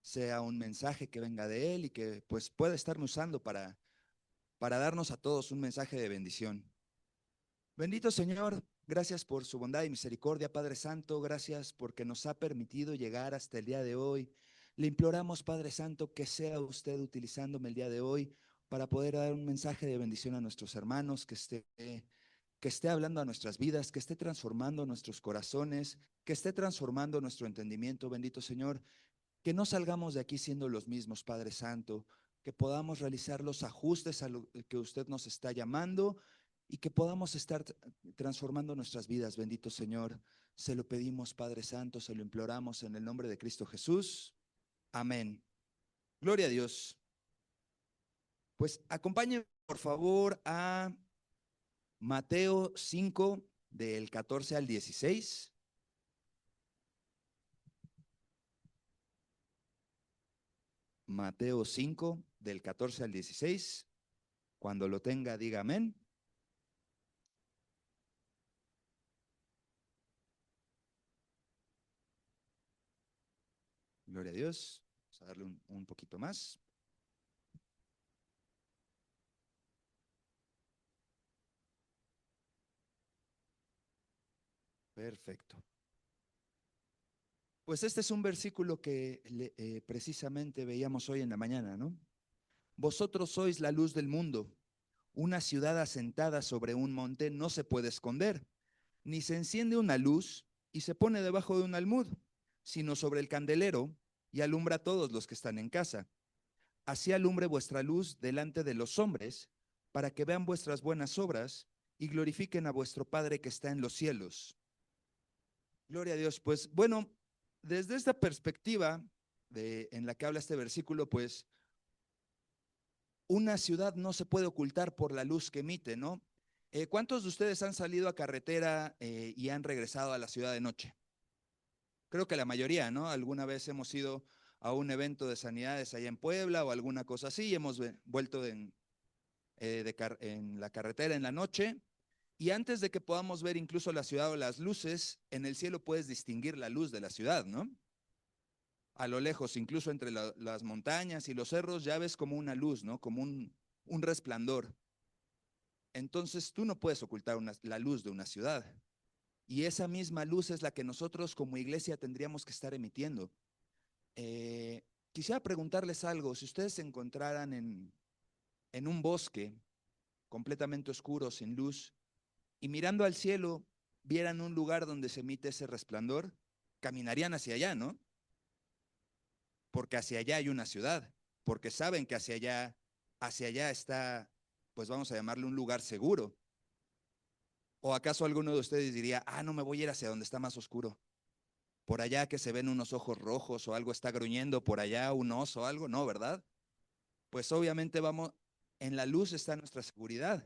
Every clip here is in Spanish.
sea un mensaje que venga de Él y que pues pueda estarme usando para darnos a todos un mensaje de bendición. Bendito Señor, gracias por su bondad y misericordia, Padre Santo, gracias porque nos ha permitido llegar hasta el día de hoy. Le imploramos, Padre Santo, que sea usted utilizándome el día de hoy para poder dar un mensaje de bendición a nuestros hermanos, que esté hablando a nuestras vidas, que esté transformando nuestros corazones, que esté transformando nuestro entendimiento, bendito Señor, que no salgamos de aquí siendo los mismos, Padre Santo, que podamos realizar los ajustes a lo que usted nos está llamando y que podamos estar transformando nuestras vidas, bendito Señor. Se lo pedimos, Padre Santo, se lo imploramos en el nombre de Cristo Jesús. Amén. Gloria a Dios. Pues acompáñenme, por favor, a Mateo 5, del 14 al 16. Mateo 5, del 14 al 16. Cuando lo tenga, diga amén. Gloria a Dios. Vamos a darle un poquito más. Perfecto. Pues este es un versículo que precisamente veíamos hoy en la mañana, ¿no? Vosotros sois la luz del mundo. Una ciudad asentada sobre un monte no se puede esconder, ni se enciende una luz y se pone debajo de un almud, sino sobre el candelero y alumbra a todos los que están en casa. Así alumbre vuestra luz delante de los hombres, para que vean vuestras buenas obras y glorifiquen a vuestro Padre que está en los cielos. Gloria a Dios. Pues bueno, desde esta perspectiva en la que habla este versículo, pues una ciudad no se puede ocultar por la luz que emite, ¿no? ¿Cuántos de ustedes han salido a carretera y han regresado a la ciudad de noche? Creo que la mayoría, ¿no? Alguna vez hemos ido a un evento de sanidades allá en Puebla o alguna cosa así y hemos vuelto en la carretera en la noche. Y antes de que podamos ver incluso la ciudad o las luces, en el cielo puedes distinguir la luz de la ciudad, ¿no? A lo lejos, incluso entre las montañas y los cerros, ya ves como una luz, ¿no? Como un resplandor. Entonces tú no puedes ocultar la luz de una ciudad. Y esa misma luz es la que nosotros como iglesia tendríamos que estar emitiendo. Eh, Quisiera preguntarles algo. Si ustedes se encontraran en un bosque completamente oscuro, sin luz, y mirando al cielo, vieran un lugar donde se emite ese resplandor, caminarían hacia allá, ¿no? Porque hacia allá hay una ciudad, porque saben que hacia allá está, pues vamos a llamarle un lugar seguro. ¿O acaso alguno de ustedes diría, no me voy a ir hacia donde está más oscuro? Por allá que se ven unos ojos rojos o algo está gruñendo, por allá un oso o algo, no, ¿verdad? Pues obviamente vamos, en la luz está nuestra seguridad.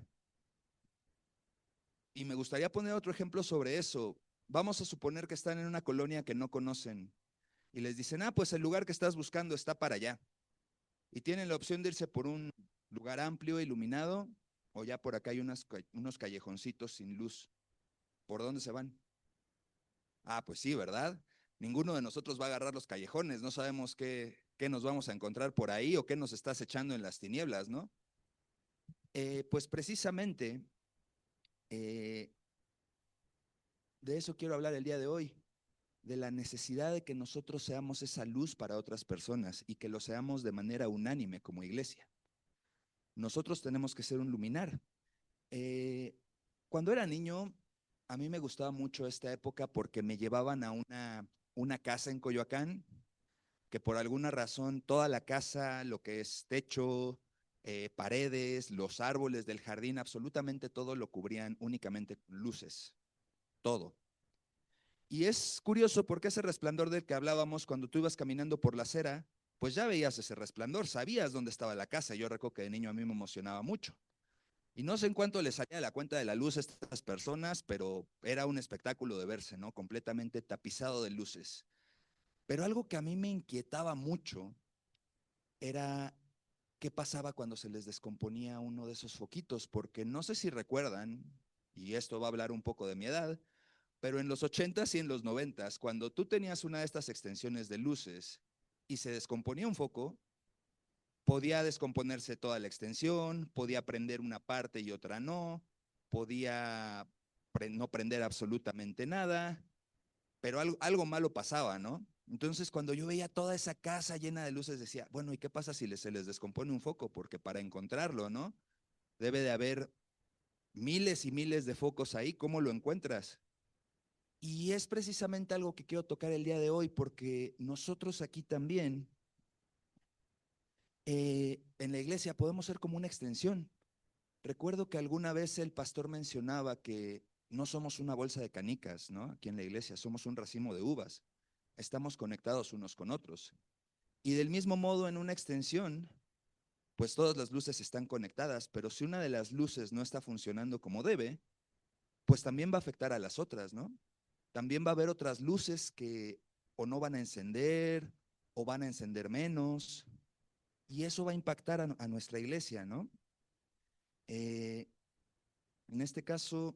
Y me gustaría poner otro ejemplo sobre eso. Vamos a suponer que están en una colonia que no conocen y les dicen, pues el lugar que estás buscando está para allá. Y tienen la opción de irse por un lugar amplio, iluminado, o ya por acá hay unos callejoncitos sin luz. ¿Por dónde se van? Pues sí, ¿verdad? Ninguno de nosotros va a agarrar los callejones, no sabemos qué nos vamos a encontrar por ahí o qué nos estás echando en las tinieblas, ¿no? Pues precisamente eh, de eso quiero hablar el día de hoy, de la necesidad de que nosotros seamos esa luz para otras personas y que lo seamos de manera unánime como iglesia. Nosotros tenemos que ser un luminar. Eh, Cuando era niño, a mí me gustaba mucho esta época porque me llevaban a una casa en Coyoacán, que por alguna razón toda la casa, lo que es techo, paredes, los árboles del jardín, absolutamente todo lo cubrían únicamente con luces, todo. Y es curioso porque ese resplandor del que hablábamos cuando tú ibas caminando por la acera, pues ya veías ese resplandor, sabías dónde estaba la casa. Yo recuerdo que de niño a mí me emocionaba mucho. Y no sé en cuánto les salía la cuenta de la luz a estas personas, pero era un espectáculo de verse, ¿no? Completamente tapizado de luces. Pero algo que a mí me inquietaba mucho era qué pasaba cuando se les descomponía uno de esos foquitos, porque no sé si recuerdan, y esto va a hablar un poco de mi edad, Pero en los 80s y en los 90s, cuando tú tenías una de estas extensiones de luces y se descomponía un foco, podía descomponerse toda la extensión, podía prender una parte y otra no, podía no prender absolutamente nada, pero algo malo pasaba, ¿no? Entonces, cuando yo veía toda esa casa llena de luces, decía, bueno, ¿y qué pasa si se les descompone un foco? Porque para encontrarlo, ¿no? Debe de haber miles y miles de focos ahí, ¿cómo lo encuentras? Y es precisamente algo que quiero tocar el día de hoy, porque nosotros aquí también, en la iglesia, podemos ser como una extensión. Recuerdo que alguna vez el pastor mencionaba que no somos una bolsa de canicas, ¿no? Aquí en la iglesia, somos un racimo de uvas. Estamos conectados unos con otros. Y del mismo modo, en una extensión, pues todas las luces están conectadas, pero si una de las luces no está funcionando como debe, pues también va a afectar a las otras, ¿no? También va a haber otras luces que o no van a encender o van a encender menos, y eso va a impactar a nuestra iglesia, ¿no? Eh, en este caso,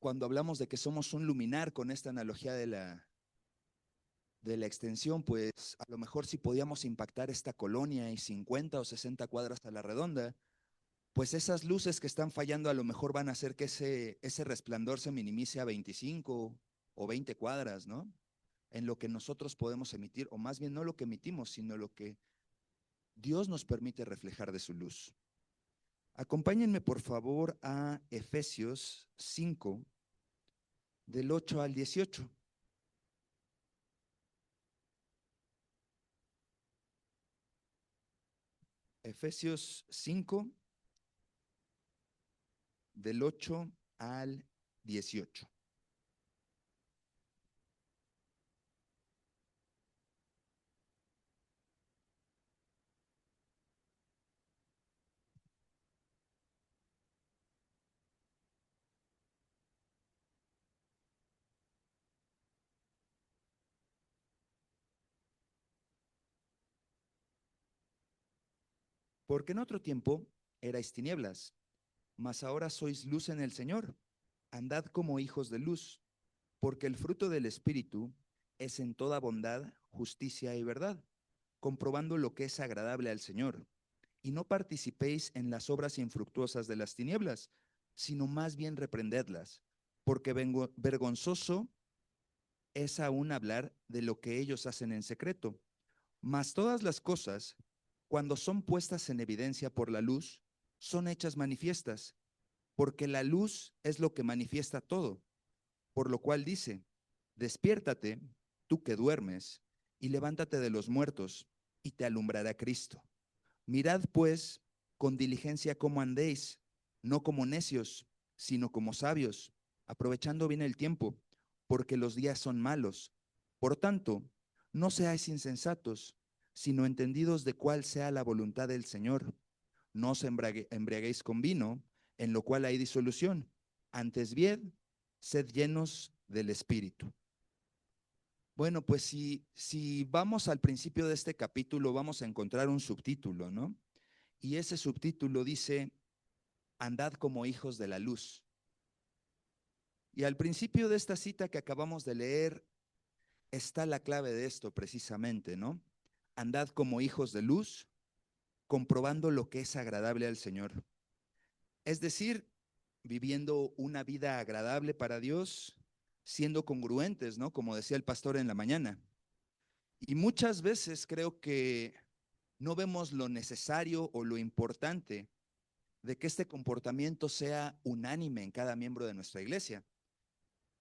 cuando hablamos de que somos un luminar con esta analogía de la extensión, pues a lo mejor si podíamos impactar esta colonia y 50 o 60 cuadras a la redonda, pues esas luces que están fallando a lo mejor van a hacer que ese resplandor se minimice a 25 o 20 cuadras, ¿no? En lo que nosotros podemos emitir, o más bien no lo que emitimos, sino lo que Dios nos permite reflejar de su luz. Acompáñenme por favor a Efesios 5, del 8 al 18. Efesios 5, del 8 al 18. Porque en otro tiempo erais tinieblas, mas ahora sois luz en el Señor. Andad como hijos de luz, porque el fruto del Espíritu es en toda bondad, justicia y verdad, comprobando lo que es agradable al Señor. Y no participéis en las obras infructuosas de las tinieblas, sino más bien reprendedlas, porque vergonzoso es aún hablar de lo que ellos hacen en secreto. Mas todas las cosas, cuando son puestas en evidencia por la luz, son hechas manifiestas, porque la luz es lo que manifiesta todo. Por lo cual dice, despiértate, tú que duermes, y levántate de los muertos, y te alumbrará Cristo. Mirad pues con diligencia cómo andéis, no como necios, sino como sabios, aprovechando bien el tiempo, porque los días son malos. Por tanto, no seáis insensatos, sino entendidos de cuál sea la voluntad del Señor. No os embriaguéis con vino, en lo cual hay disolución. Antes bien, sed llenos del Espíritu. Bueno, pues si vamos al principio de este capítulo, vamos a encontrar un subtítulo, ¿no? Y ese subtítulo dice, andad como hijos de la luz. Y al principio de esta cita que acabamos de leer está la clave de esto precisamente, ¿no? Andad como hijos de luz, comprobando lo que es agradable al Señor. Es decir, viviendo una vida agradable para Dios, siendo congruentes, ¿no? Como decía el pastor en la mañana. Y muchas veces creo que no vemos lo necesario o lo importante de que este comportamiento sea unánime en cada miembro de nuestra iglesia.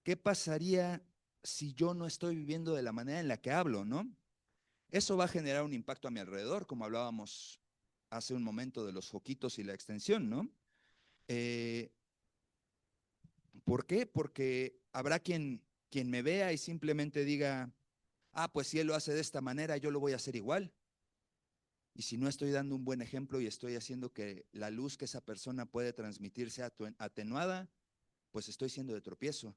¿Qué pasaría si yo no estoy viviendo de la manera en la que hablo, no? Eso va a generar un impacto a mi alrededor, como hablábamos hace un momento de los foquitos y la extensión, ¿no? Eh, ¿Por qué? Porque habrá quien me vea y simplemente diga, ah, pues si él lo hace de esta manera, yo lo voy a hacer igual. Y si no estoy dando un buen ejemplo y estoy haciendo que la luz que esa persona puede transmitir sea atenuada, pues estoy siendo de tropiezo.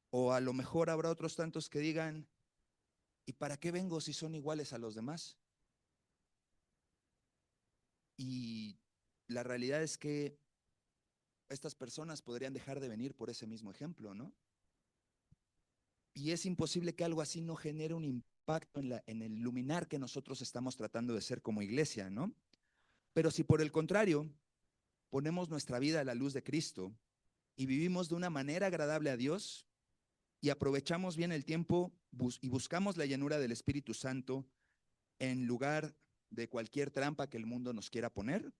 O a lo mejor habrá otros tantos que digan, ¿y para qué vengo si son iguales a los demás? Y la realidad es que estas personas podrían dejar de venir por ese mismo ejemplo, ¿no? Y es imposible que algo así no genere un impacto en el luminar que nosotros estamos tratando de ser como iglesia, ¿no? Pero si por el contrario ponemos nuestra vida a la luz de Cristo y vivimos de una manera agradable a Dios y aprovechamos bien el tiempo y buscamos la llenura del Espíritu Santo en lugar de cualquier trampa que el mundo nos quiera poner,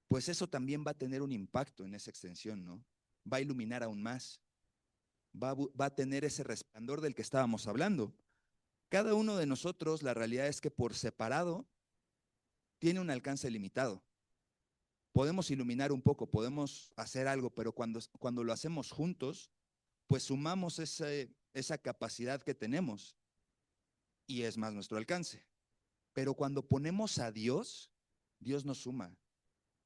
pues eso también va a tener un impacto en esa extensión, ¿no? Va a iluminar aún más, va a tener ese resplandor del que estábamos hablando. Cada uno de nosotros, la realidad es que por separado tiene un alcance limitado. Podemos iluminar un poco, podemos hacer algo, pero cuando lo hacemos juntos, pues sumamos esa capacidad que tenemos y es más nuestro alcance. Pero cuando ponemos a Dios, Dios nos suma,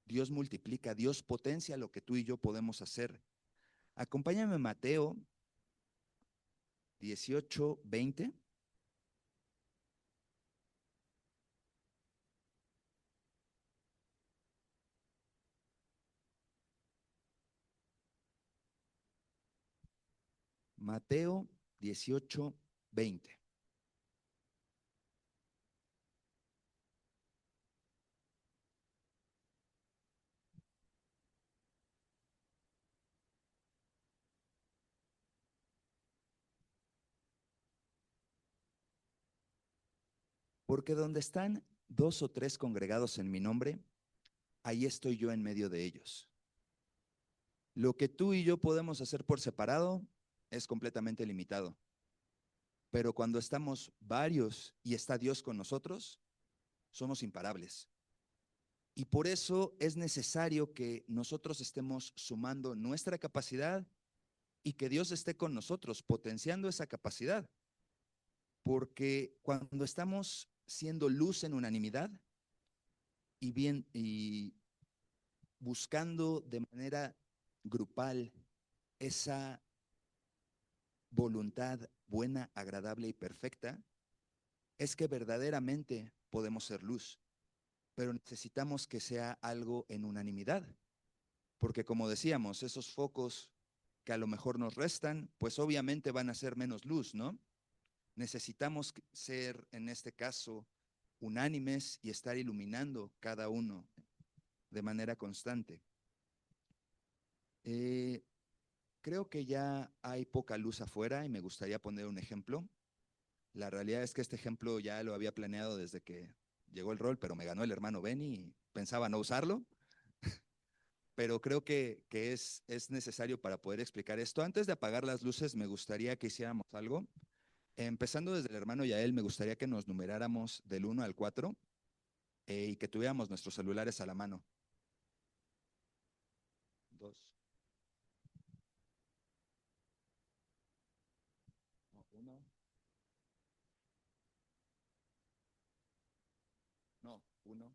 Dios multiplica, Dios potencia lo que tú y yo podemos hacer. Acompáñame Mateo 18:20. Mateo 18:20. Porque donde están dos o tres congregados en mi nombre, ahí estoy yo en medio de ellos. Lo que tú y yo podemos hacer por separado es completamente limitado. Pero cuando estamos varios y está Dios con nosotros, somos imparables. Y por eso es necesario que nosotros estemos sumando nuestra capacidad y que Dios esté con nosotros, potenciando esa capacidad. Porque cuando estamos siendo luz en unanimidad y buscando de manera grupal esa voluntad buena, agradable y perfecta, es que verdaderamente podemos ser luz, pero necesitamos que sea algo en unanimidad, porque como decíamos, esos focos que a lo mejor nos restan, pues obviamente van a ser menos luz, ¿no? Necesitamos ser, en este caso, unánimes y estar iluminando cada uno de manera constante. Eh, Creo que ya hay poca luz afuera y me gustaría poner un ejemplo. La realidad es que este ejemplo ya lo había planeado desde que llegó el rol, pero me ganó el hermano Benny y pensaba no usarlo, pero creo que es necesario para poder explicar esto. Antes de apagar las luces, me gustaría que hiciéramos algo. Empezando desde el hermano Yael, me gustaría que nos numeráramos del 1 al 4 y que tuviéramos nuestros celulares a la mano. 2, no, 1, no, 1,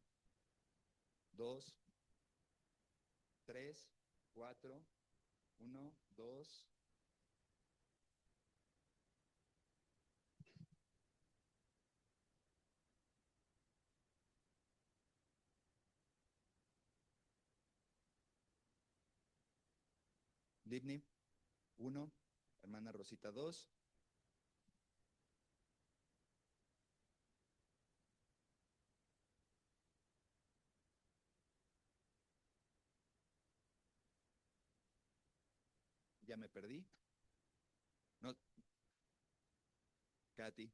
2, 3, 4, 1, 2. Livni, 1, hermana Rosita, 2, ya me perdí. No, Katy,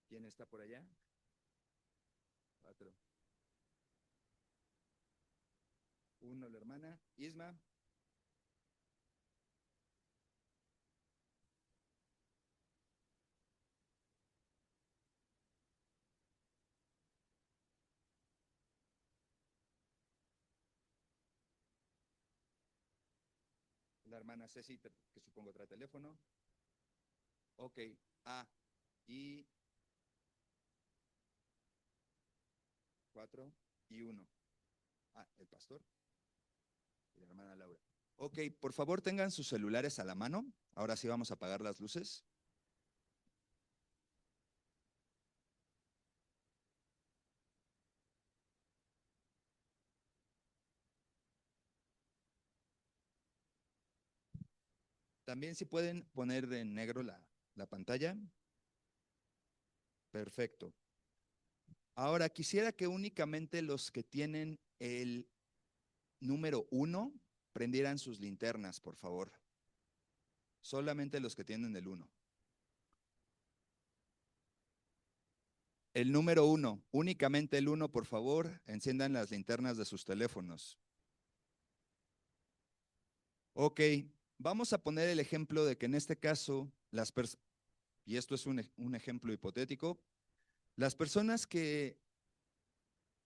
¿quién está por allá? 4, 1, la hermana. Isma, la hermana Ceci, que supongo trae teléfono. Ok, y 4 y 1. El pastor y la hermana Laura. Ok, por favor tengan sus celulares a la mano. Ahora sí vamos a apagar las luces. También si pueden poner en negro la pantalla. Perfecto. Ahora, quisiera que únicamente los que tienen el número 1 prendieran sus linternas, por favor. Solamente los que tienen el 1. El número 1, únicamente el 1, por favor, enciendan las linternas de sus teléfonos. Ok, vamos a poner el ejemplo de que en este caso, y esto es un ejemplo hipotético, las personas que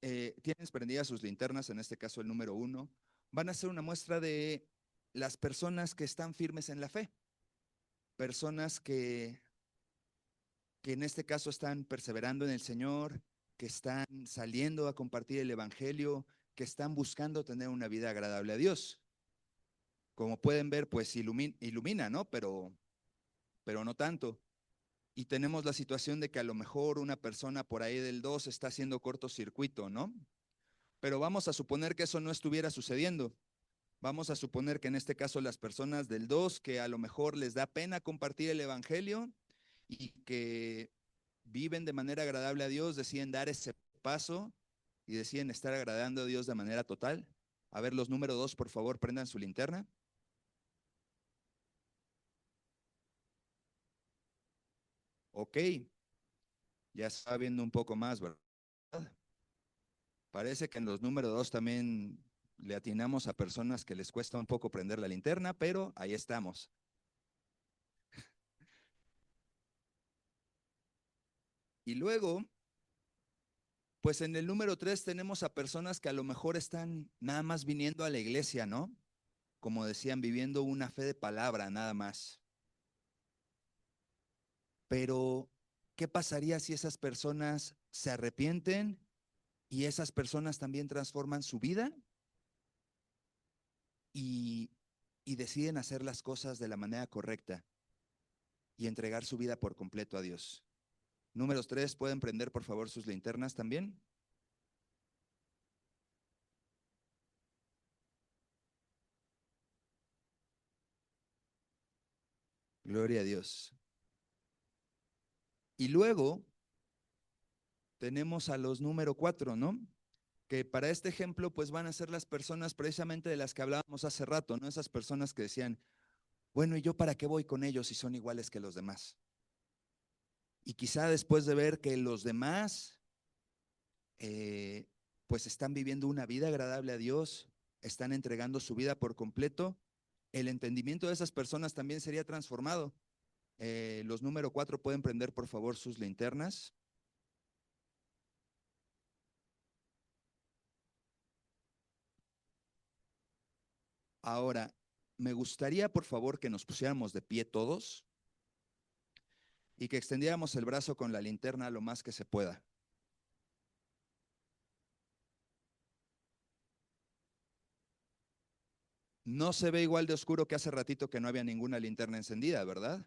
tienen prendidas sus linternas, en este caso el número 1, van a ser una muestra de las personas que están firmes en la fe, personas que en este caso están perseverando en el Señor, que están saliendo a compartir el Evangelio, que están buscando tener una vida agradable a Dios. Como pueden ver, pues ilumina, ¿no? Pero no tanto. Y tenemos la situación de que a lo mejor una persona por ahí del 2 está haciendo cortocircuito, ¿no? Pero vamos a suponer que eso no estuviera sucediendo. Vamos a suponer que en este caso las personas del 2 que a lo mejor les da pena compartir el Evangelio y que viven de manera agradable a Dios, deciden dar ese paso y deciden estar agradando a Dios de manera total. A ver, los número 2, por favor, prendan su linterna. Ok, ya está viendo un poco más, ¿verdad? Parece que en los número 2 también le atinamos a personas que les cuesta un poco prender la linterna, pero ahí estamos. Y luego, pues en el número 3 tenemos a personas que a lo mejor están nada más viniendo a la iglesia, ¿no? Como decían, viviendo una fe de palabra, nada más. Pero, ¿qué pasaría si esas personas se arrepienten y esas personas también transforman su vida y, y deciden hacer las cosas de la manera correcta y entregar su vida por completo a Dios? Números 3, ¿pueden prender por favor sus linternas también? Gloria a Dios. Y luego tenemos a los número 4, ¿no? Que para este ejemplo pues van a ser las personas precisamente de las que hablábamos hace rato, ¿no? Esas personas que decían, bueno, ¿y yo para qué voy con ellos si son iguales que los demás? Y quizá después de ver que los demás eh, pues están viviendo una vida agradable a Dios, están entregando su vida por completo, el entendimiento de esas personas también sería transformado. Los número 4 pueden prender por favor sus linternas. Ahora, me gustaría por favor que nos pusiéramos de pie todos y que extendiéramos el brazo con la linterna lo más que se pueda. No se ve igual de oscuro que hace ratito que no había ninguna linterna encendida, ¿verdad?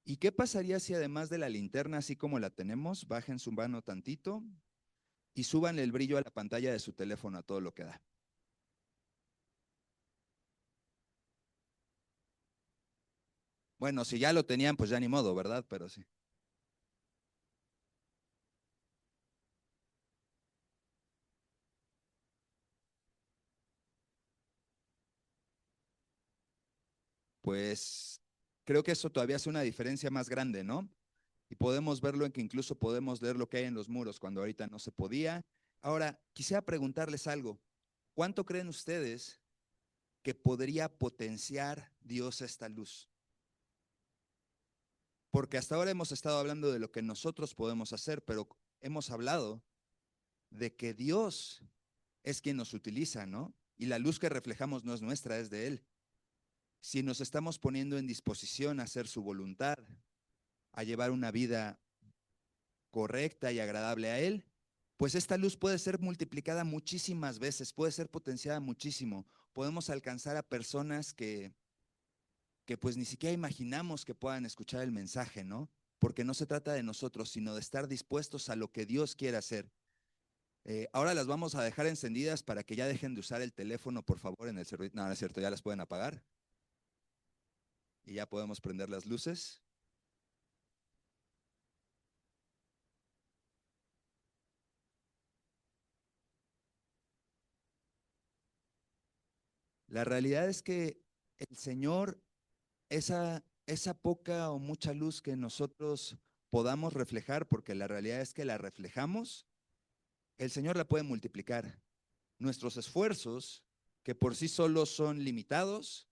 ¿Y qué pasaría si además de la linterna, así como la tenemos, bajen su mano tantito y suban el brillo a la pantalla de su teléfono a todo lo que da? Bueno, si ya lo tenían, pues ya ni modo, ¿verdad? Pero sí. Pues creo que eso todavía hace una diferencia más grande, ¿no? Y podemos verlo en que incluso podemos leer lo que hay en los muros cuando ahorita no se podía. Ahora, quisiera preguntarles algo. ¿Cuánto creen ustedes que podría potenciar Dios esta luz? Porque hasta ahora hemos estado hablando de lo que nosotros podemos hacer, pero hemos hablado de que Dios es quien nos utiliza, ¿no? Y la luz que reflejamos no es nuestra, es de Él. Si nos estamos poniendo en disposición a hacer su voluntad, a llevar una vida correcta y agradable a Él, pues esta luz puede ser multiplicada muchísimas veces, puede ser potenciada muchísimo. Podemos alcanzar a personas que pues ni siquiera imaginamos que puedan escuchar el mensaje, ¿no? Porque no se trata de nosotros, sino de estar dispuestos a lo que Dios quiere hacer. Ahora las vamos a dejar encendidas para que ya dejen de usar el teléfono, por favor, en el servicio. No, no es cierto, ya las pueden apagar. Y ya podemos prender las luces. La realidad es que el Señor, esa poca o mucha luz que nosotros podamos reflejar, porque la realidad es que la reflejamos, el Señor la puede multiplicar. Nuestros esfuerzos, que por sí solos son limitados,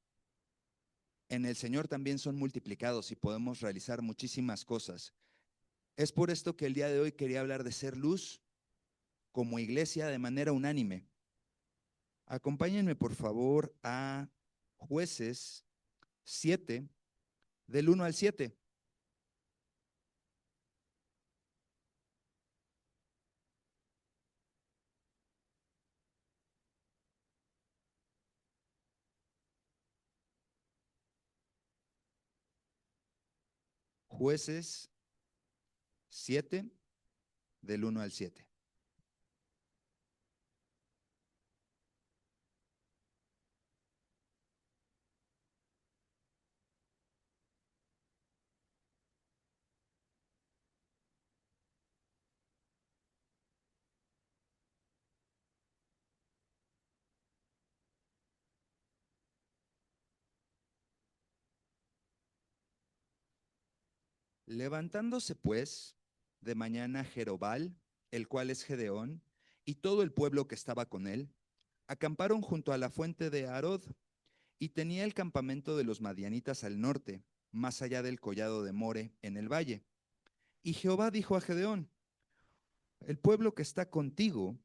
en el Señor también son multiplicados y podemos realizar muchísimas cosas. Es por esto que el día de hoy quería hablar de ser luz como iglesia de manera unánime. Acompáñenme por favor a Jueces 7, del 1 al 7. Jueces 7, del 1 al 7. Levantándose pues de mañana Jerobal, el cual es Gedeón, y todo el pueblo que estaba con él, acamparon junto a la fuente de Arod, y tenía el campamento de los madianitas al norte, más allá del collado de More, en el valle. Y Jehová dijo a Gedeón: el pueblo que está contigo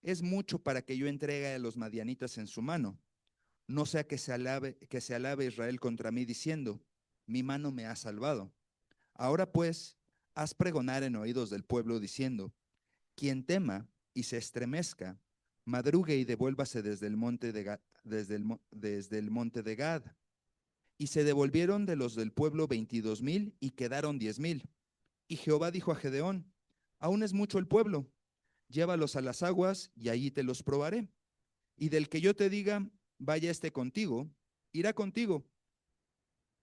es mucho para que yo entregue a los madianitas en su mano. No sea que se alabe Israel contra mí diciendo: mi mano me ha salvado. Ahora pues, haz pregonar en oídos del pueblo diciendo: quien tema y se estremezca, madrugue y devuélvase desde el monte de Gad, desde el monte de Gad. Y se devolvieron de los del pueblo 22,000 y quedaron 10,000. Y Jehová dijo a Gedeón: aún es mucho el pueblo, llévalos a las aguas y allí te los probaré. Y del que yo te diga, vaya este contigo, irá contigo.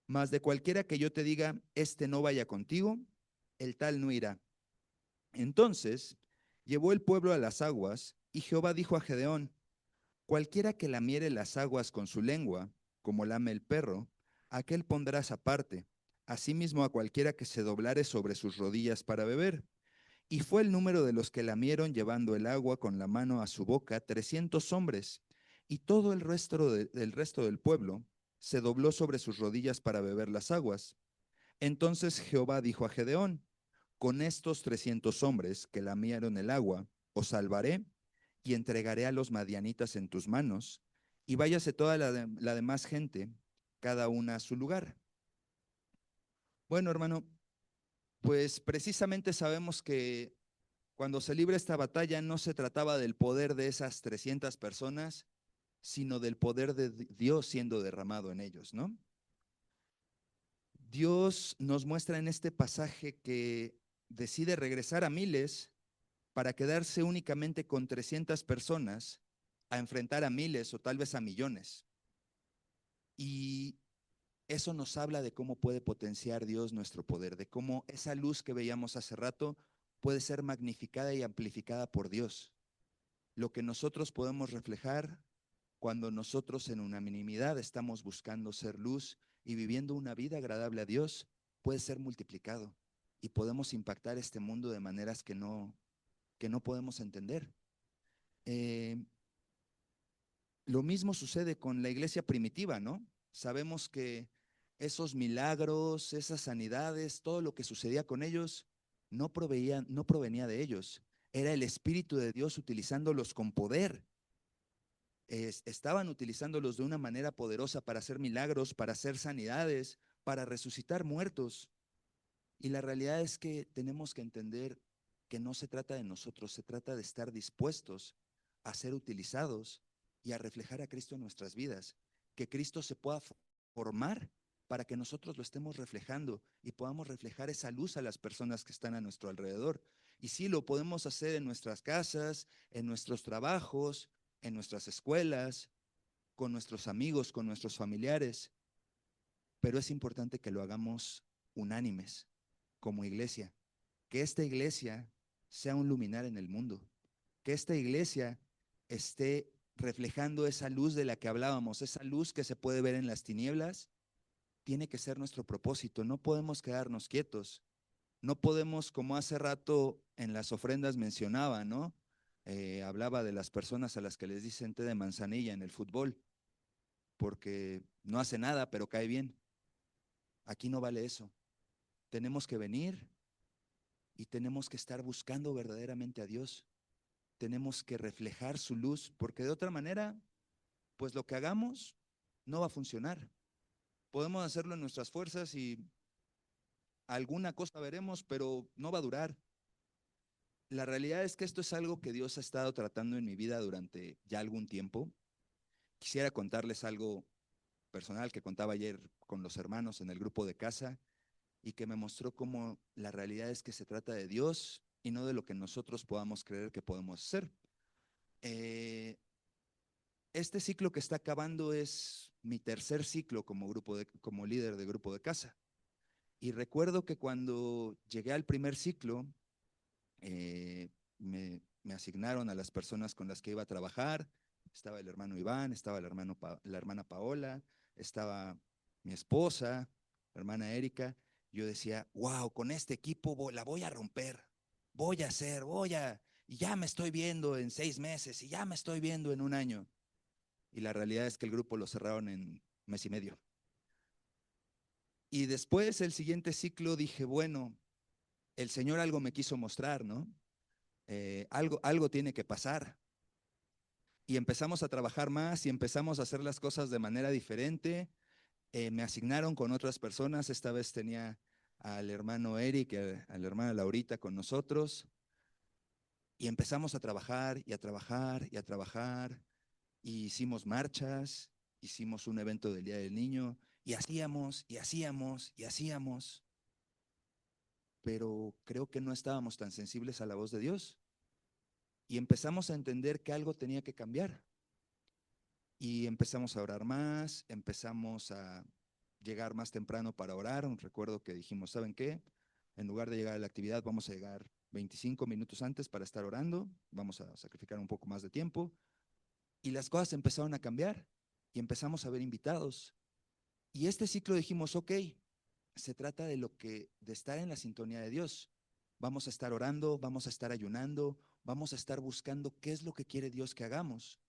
Mas de cualquiera que yo te diga, este no vaya contigo, el tal no irá. Entonces llevó el pueblo a las aguas, y Jehová dijo a Gedeón: cualquiera que lamiere las aguas con su lengua, como lame el perro, aquel pondrás aparte, asimismo a cualquiera que se doblare sobre sus rodillas para beber. Y fue el número de los que lamieron llevando el agua con la mano a su boca 300 hombres, y todo el del resto del pueblo se dobló sobre sus rodillas para beber las aguas. Entonces Jehová dijo a Gedeón: con estos 300 hombres que lamieron el agua, os salvaré y entregaré a los madianitas en tus manos, y váyase toda la demás gente, cada una a su lugar. Bueno, hermano, pues precisamente sabemos que cuando se libra esta batalla no se trataba del poder de esas 300 personas, sino del poder de Dios siendo derramado en ellos, ¿no? Dios nos muestra en este pasaje que decide regresar a miles para quedarse únicamente con 300 personas a enfrentar a miles o tal vez a millones. Y eso nos habla de cómo puede potenciar Dios nuestro poder, de cómo esa luz que veíamos hace rato puede ser magnificada y amplificada por Dios. Lo que nosotros podemos reflejar cuando nosotros en unanimidad estamos buscando ser luz y viviendo una vida agradable a Dios, puede ser multiplicado y podemos impactar este mundo de maneras que no podemos entender. Eh, lo mismo sucede con la iglesia primitiva, ¿no? Sabemos que esos milagros, esas sanidades, todo lo que sucedía con ellos, no provenía de ellos. Era el Espíritu de Dios utilizándolos con poder. Estaban utilizándolos de una manera poderosa para hacer milagros, para hacer sanidades, para resucitar muertos. Y la realidad es que tenemos que entender que no se trata de nosotros, se trata de estar dispuestos a ser utilizados y a reflejar a Cristo en nuestras vidas. Que Cristo se pueda formar para que nosotros lo estemos reflejando y podamos reflejar esa luz a las personas que están a nuestro alrededor. Y sí, lo podemos hacer en nuestras casas, en nuestros trabajos, en nuestras escuelas, con nuestros amigos, con nuestros familiares. pero es importante que lo hagamos unánimes, como iglesia. Que esta iglesia sea un luminar en el mundo, que esta iglesia esté reflejando esa luz de la que hablábamos, esa luz que se puede ver en las tinieblas, tiene que ser nuestro propósito. No podemos quedarnos quietos, no podemos, como hace rato en las ofrendas mencionaba, ¿no? Hablaba de las personas a las que les dicen té de manzanilla en el fútbol, porque no hace nada, pero cae bien. Aquí no vale eso. Tenemos que venir y tenemos que estar buscando verdaderamente a Dios. Tenemos que reflejar su luz, porque de otra manera, pues lo que hagamos no va a funcionar. Podemos hacerlo en nuestras fuerzas y alguna cosa veremos, pero no va a durar. La realidad es que esto es algo que Dios ha estado tratando en mi vida durante ya algún tiempo. Quisiera contarles algo personal que contaba ayer con los hermanos en el grupo de casa y que me mostró cómo la realidad es que se trata de Dios y no de lo que nosotros podamos creer que podemos hacer. Eh, este ciclo que está acabando es mi tercer ciclo como líder de grupo de casa. Y recuerdo que cuando llegué al primer ciclo, me asignaron a las personas con las que iba a trabajar. Estaba el hermano Iván, estaba la hermana Paola, estaba mi esposa, la hermana Erika. Yo decía, wow, con este equipo la voy a romper, voy a hacer, y ya me estoy viendo en 6 meses, y ya me estoy viendo en un año. Y la realidad es que el grupo lo cerraron en mes y medio. Y después, el siguiente ciclo, dije, bueno, el Señor algo me quiso mostrar, ¿no? Algo tiene que pasar. Y empezamos a trabajar más y empezamos a hacer las cosas de manera diferente. Me asignaron con otras personas. Esta vez tenía al hermano Eric, a la hermana Laurita con nosotros. Y empezamos a trabajar y a trabajar y a trabajar. Y hicimos marchas, hicimos un evento del Día del Niño. Y hacíamos, y hacíamos, y hacíamos. Pero creo que no estábamos tan sensibles a la voz de Dios. Y empezamos a entender que algo tenía que cambiar. Y empezamos a orar más, empezamos a llegar más temprano para orar. Recuerdo que dijimos, ¿saben qué? En lugar de llegar a la actividad, vamos a llegar 25 minutos antes para estar orando, vamos a sacrificar un poco más de tiempo. Y las cosas empezaron a cambiar y empezamos a ver invitados. Y este ciclo dijimos, ok, se trata de estar en la sintonía de Dios. Vamos a estar orando, vamos a estar ayunando, vamos a estar buscando qué es lo que quiere Dios que hagamos.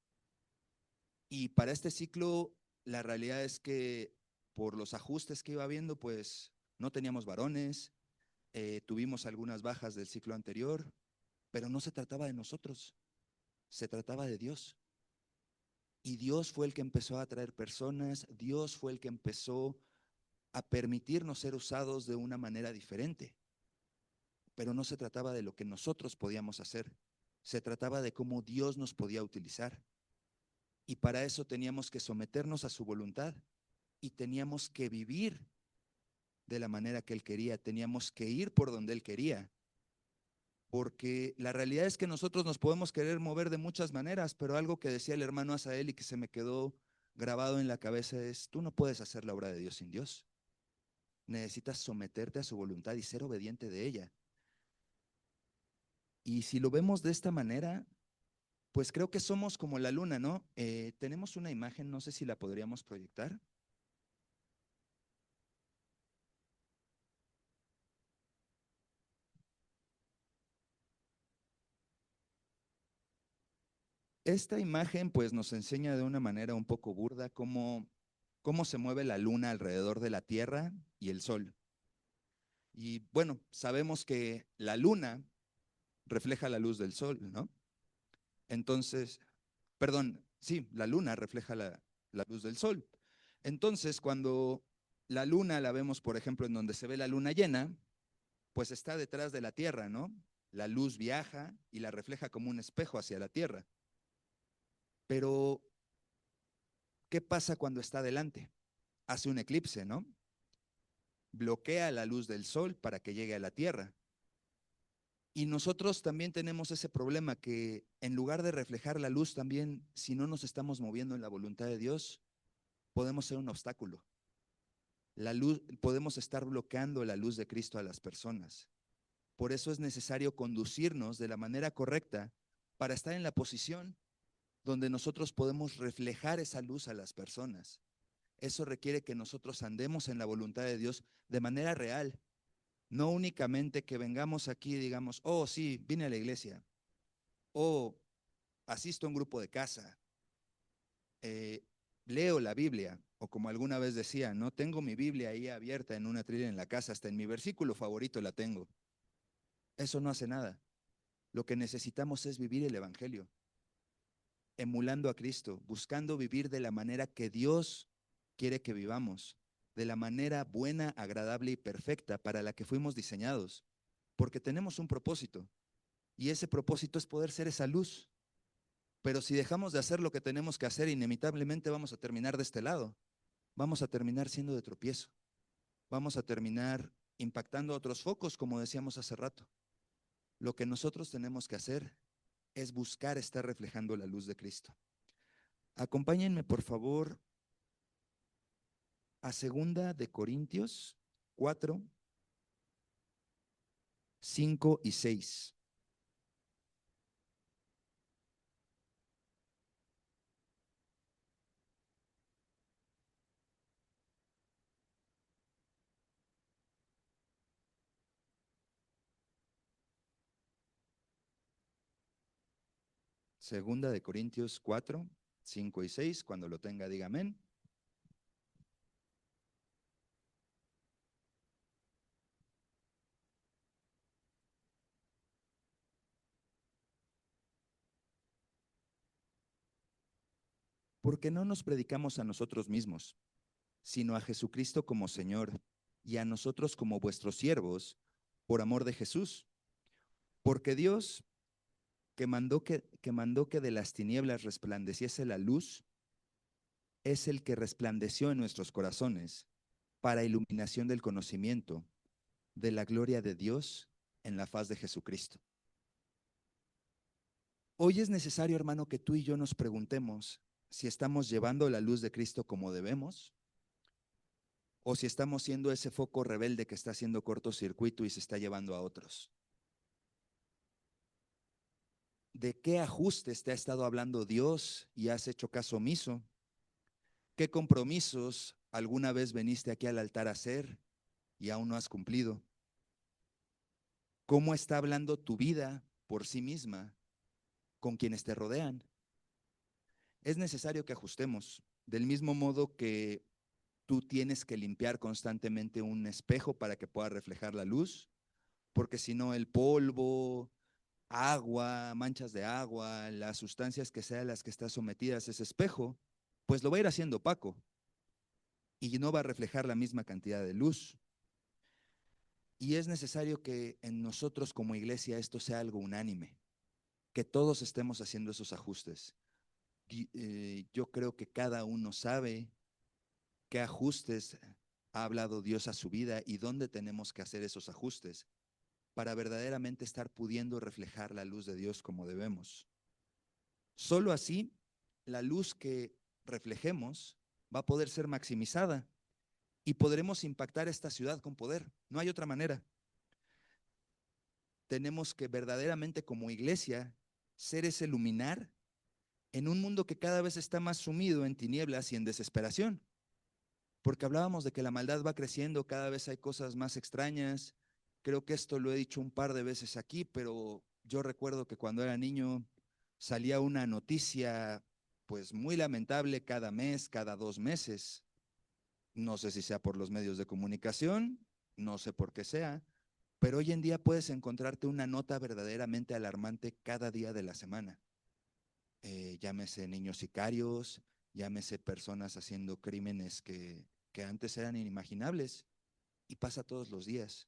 Y para este ciclo, la realidad es que por los ajustes que iba habiendo, pues no teníamos varones, tuvimos algunas bajas del ciclo anterior, pero no se trataba de nosotros, se trataba de Dios. Y Dios fue el que empezó a traer personas, Dios fue el que empezó a permitirnos ser usados de una manera diferente. Pero no se trataba de lo que nosotros podíamos hacer, se trataba de cómo Dios nos podía utilizar. Y para eso teníamos que someternos a su voluntad y teníamos que vivir de la manera que Él quería, teníamos que ir por donde Él quería. Porque la realidad es que nosotros nos podemos querer mover de muchas maneras, pero algo que decía el hermano Asael y que se me quedó grabado en la cabeza es, tú no puedes hacer la obra de Dios sin Dios. Necesitas someterte a su voluntad y ser obediente de ella. Y si lo vemos de esta manera, pues creo que somos como la luna, ¿no? Tenemos una imagen, no sé si la podríamos proyectar. Esta imagen pues nos enseña de una manera un poco burda cómo se mueve la luna alrededor de la Tierra y el Sol. Y bueno, sabemos que la luna refleja la luz del Sol, ¿no? Entonces, perdón, sí, la luna refleja la luz del Sol. Entonces, cuando la luna la vemos, por ejemplo, en donde se ve la luna llena, pues está detrás de la Tierra, ¿no? La luz viaja y la refleja como un espejo hacia la Tierra. Pero, ¿qué pasa cuando está delante? Hace un eclipse, ¿no? Bloquea la luz del sol para que llegue a la Tierra. Y nosotros también tenemos ese problema que en lugar de reflejar la luz también, si no nos estamos moviendo en la voluntad de Dios, podemos ser un obstáculo. La luz, podemos estar bloqueando la luz de Cristo a las personas. Por eso es necesario conducirnos de la manera correcta para estar en la posición donde nosotros podemos reflejar esa luz a las personas. Eso requiere que nosotros andemos en la voluntad de Dios de manera real, no únicamente que vengamos aquí y digamos, oh sí, vine a la iglesia, o asisto a un grupo de casa, eh, leo la Biblia, o como alguna vez decía, no tengo mi Biblia ahí abierta en una trilla en la casa, hasta en mi versículo favorito la tengo. Eso no hace nada. Lo que necesitamos es vivir el Evangelio, emulando a Cristo, buscando vivir de la manera que Dios quiere que vivamos, de la manera buena, agradable y perfecta para la que fuimos diseñados, porque tenemos un propósito, y ese propósito es poder ser esa luz. Pero si dejamos de hacer lo que tenemos que hacer, inevitablemente vamos a terminar de este lado, vamos a terminar siendo de tropiezo, vamos a terminar impactando a otros focos, como decíamos hace rato. Lo que nosotros tenemos que hacer es buscar estar reflejando la luz de Cristo. Acompáñenme, por favor, a 2 de Corintios 4, 5 y 6. Segunda de Corintios 4, 5 y 6. Cuando lo tenga, diga amén. Porque no nos predicamos a nosotros mismos, sino a Jesucristo como Señor, y a nosotros como vuestros siervos, por amor de Jesús. Porque Dios, que mandó que de las tinieblas resplandeciese la luz, es el que resplandeció en nuestros corazones para iluminación del conocimiento de la gloria de Dios en la faz de Jesucristo. Hoy es necesario, hermano, que tú y yo nos preguntemos si estamos llevando la luz de Cristo como debemos, o si estamos siendo ese foco rebelde que está haciendo cortocircuito y se está llevando a otros. ¿De qué ajustes te ha estado hablando Dios y has hecho caso omiso? ¿Qué compromisos alguna vez veniste aquí al altar a hacer y aún no has cumplido? ¿Cómo está hablando tu vida por sí misma con quienes te rodean? Es necesario que ajustemos, del mismo modo que tú tienes que limpiar constantemente un espejo para que pueda reflejar la luz, porque si no el polvo, agua, manchas de agua, las sustancias que sean las que están sometidas a ese espejo, pues lo va a ir haciendo opaco y no va a reflejar la misma cantidad de luz. Y es necesario que en nosotros como iglesia esto sea algo unánime, que todos estemos haciendo esos ajustes. Yo creo que cada uno sabe qué ajustes ha hablado Dios a su vida y dónde tenemos que hacer esos ajustes para verdaderamente estar pudiendo reflejar la luz de Dios como debemos. Solo así, la luz que reflejemos va a poder ser maximizada y podremos impactar esta ciudad con poder. No hay otra manera. Tenemos que verdaderamente como iglesia ser ese luminar en un mundo que cada vez está más sumido en tinieblas y en desesperación. Porque hablábamos de que la maldad va creciendo, cada vez hay cosas más extrañas. Creo que esto lo he dicho un par de veces aquí, pero yo recuerdo que cuando era niño salía una noticia pues muy lamentable cada mes, cada 2 meses. No sé si sea por los medios de comunicación, no sé por qué sea, pero hoy en día puedes encontrarte una nota verdaderamente alarmante cada día de la semana. Llámese niños sicarios, llámese personas haciendo crímenes que antes eran inimaginables y pasa todos los días.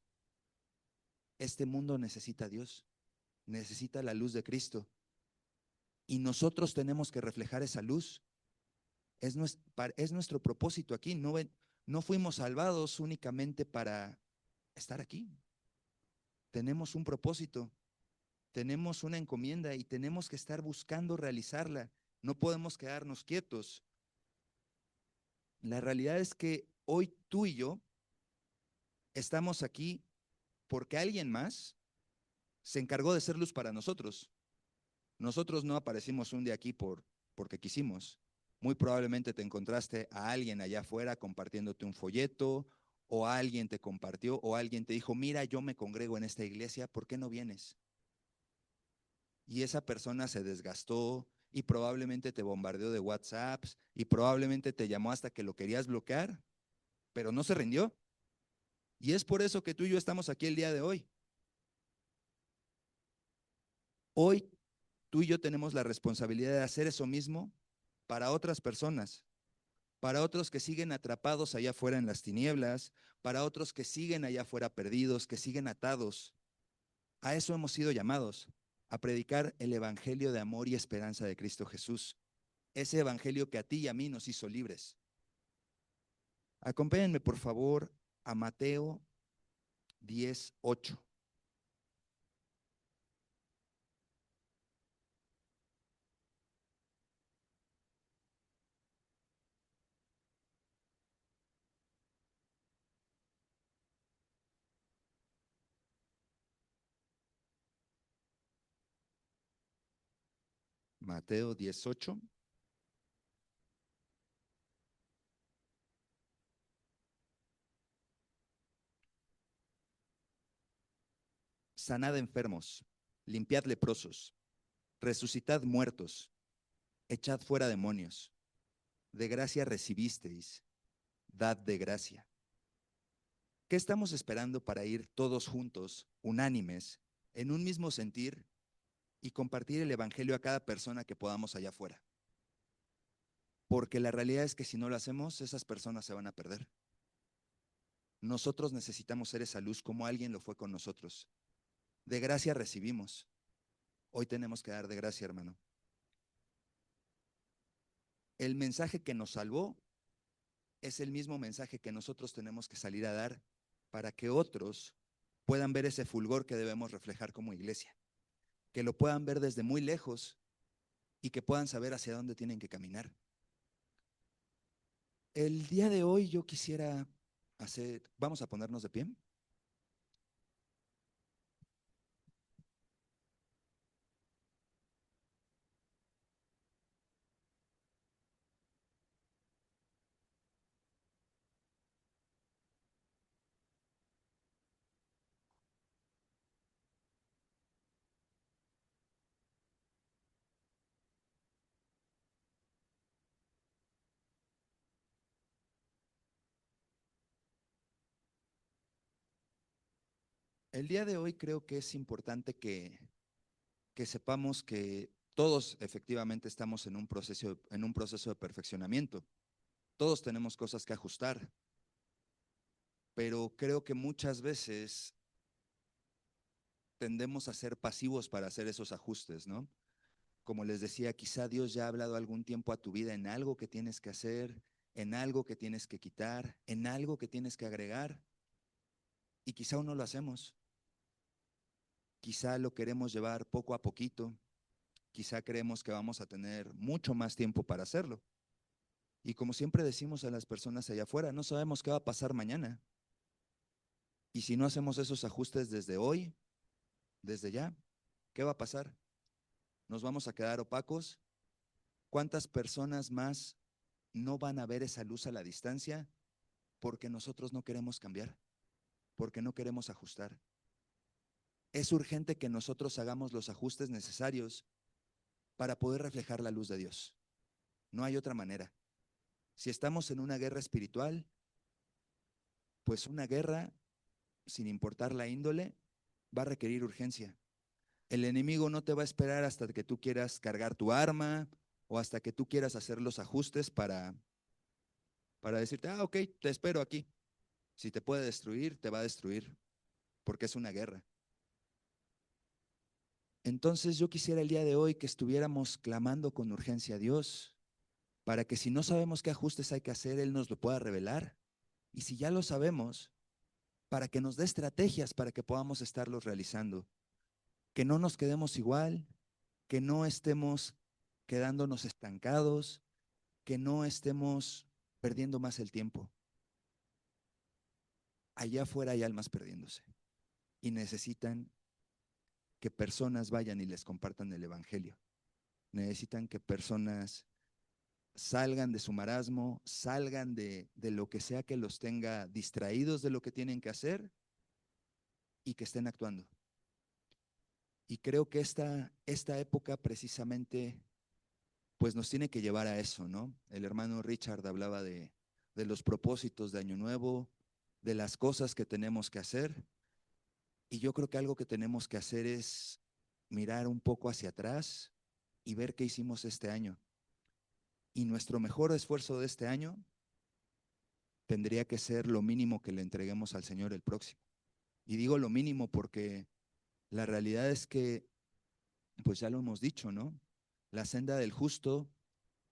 Este mundo necesita a Dios, necesita la luz de Cristo y nosotros tenemos que reflejar esa luz. Es nuestro propósito aquí. No fuimos salvados únicamente para estar aquí. Tenemos un propósito, tenemos una encomienda y tenemos que estar buscando realizarla. No podemos quedarnos quietos. La realidad es que hoy tú y yo estamos aquí porque alguien más se encargó de ser luz para nosotros. Nosotros no aparecimos un día aquí porque quisimos. Muy probablemente te encontraste a alguien allá afuera compartiéndote un folleto, o alguien te compartió, o alguien te dijo, mira, yo me congrego en esta iglesia, ¿por qué no vienes? Y esa persona se desgastó y probablemente te bombardeó de WhatsApps y probablemente te llamó hasta que lo querías bloquear, pero no se rindió. Y es por eso que tú y yo estamos aquí el día de hoy. Hoy tú y yo tenemos la responsabilidad de hacer eso mismo para otras personas, para otros que siguen atrapados allá afuera en las tinieblas, para otros que siguen allá afuera perdidos, que siguen atados. A eso hemos sido llamados, a predicar el evangelio de amor y esperanza de Cristo Jesús, ese evangelio que a ti y a mí nos hizo libres. Acompáñenme, por favor, a Mateo 10:8. Mateo 10:8. Sanad enfermos, limpiad leprosos, resucitad muertos, echad fuera demonios. De gracia recibisteis, dad de gracia. ¿Qué estamos esperando para ir todos juntos, unánimes, en un mismo sentir y compartir el evangelio a cada persona que podamos allá afuera? Porque la realidad es que si no lo hacemos, esas personas se van a perder. Nosotros necesitamos ser esa luz como alguien lo fue con nosotros. De gracia recibimos. Hoy tenemos que dar de gracia, hermano. El mensaje que nos salvó es el mismo mensaje que nosotros tenemos que salir a dar para que otros puedan ver ese fulgor que debemos reflejar como iglesia, que lo puedan ver desde muy lejos y que puedan saber hacia dónde tienen que caminar. El día de hoy yo quisiera vamos a ponernos de pie. El día de hoy creo que es importante que sepamos que todos efectivamente estamos en un proceso de perfeccionamiento. Todos tenemos cosas que ajustar, pero creo que muchas veces tendemos a ser pasivos para hacer esos ajustes, ¿no? Como les decía, quizá Dios ya ha hablado algún tiempo a tu vida en algo que tienes que hacer, en algo que tienes que quitar, en algo que tienes que agregar, y quizá aún no lo hacemos. Quizá lo queremos llevar poco a poquito, quizá creemos que vamos a tener mucho más tiempo para hacerlo. Y como siempre decimos a las personas allá afuera, no sabemos qué va a pasar mañana. Y si no hacemos esos ajustes desde hoy, desde ya, ¿qué va a pasar? ¿Nos vamos a quedar opacos? ¿Cuántas personas más no van a ver esa luz a la distancia porque nosotros no queremos cambiar, porque no queremos ajustar? Es urgente que nosotros hagamos los ajustes necesarios para poder reflejar la luz de Dios. No hay otra manera. Si estamos en una guerra espiritual, pues una guerra, sin importar la índole, va a requerir urgencia. El enemigo no te va a esperar hasta que tú quieras cargar tu arma o hasta que tú quieras hacer los ajustes para decirte, ok, te espero aquí. Si te puede destruir, te va a destruir, porque es una guerra. Entonces yo quisiera el día de hoy que estuviéramos clamando con urgencia a Dios, para que si no sabemos qué ajustes hay que hacer, Él nos lo pueda revelar. Y si ya lo sabemos, para que nos dé estrategias para que podamos estarlos realizando. Que no nos quedemos igual, que no estemos quedándonos estancados, que no estemos perdiendo más el tiempo. allá afuera hay almas perdiéndose y necesitan que personas vayan y les compartan el evangelio. Necesitan que personas salgan de su marasmo, salgan de lo que sea que los tenga distraídos de lo que tienen que hacer y que estén actuando. Y creo que esta época precisamente pues nos tiene que llevar a eso, ¿no? El hermano Richard hablaba de los propósitos de Año Nuevo, de las cosas que tenemos que hacer. Y yo creo que algo que tenemos que hacer es mirar un poco hacia atrás y ver qué hicimos este año. Y nuestro mejor esfuerzo de este año tendría que ser lo mínimo que le entreguemos al Señor el próximo. Y digo lo mínimo porque la realidad es que, pues ya lo hemos dicho, ¿no? La senda del justo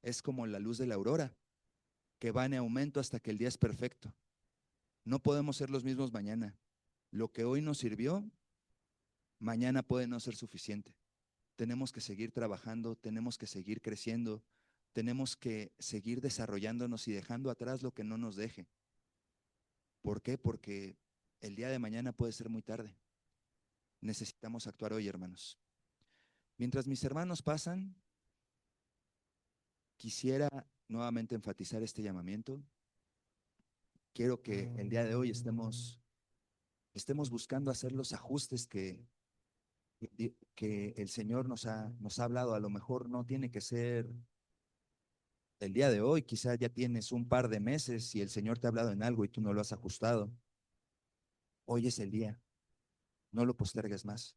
es como la luz de la aurora, que va en aumento hasta que el día es perfecto. No podemos ser los mismos mañana. Lo que hoy nos sirvió, mañana puede no ser suficiente. Tenemos que seguir trabajando, tenemos que seguir creciendo, tenemos que seguir desarrollándonos y dejando atrás lo que no nos deje. ¿Por qué? Porque el día de mañana puede ser muy tarde. Necesitamos actuar hoy, hermanos. Mientras mis hermanos pasan, quisiera nuevamente enfatizar este llamamiento. Quiero que el día de hoy estemos buscando hacer los ajustes que el Señor nos ha hablado. A lo mejor no tiene que ser el día de hoy, quizá ya tienes un par de meses y el Señor te ha hablado en algo y tú no lo has ajustado. Hoy es el día, no lo postergues más.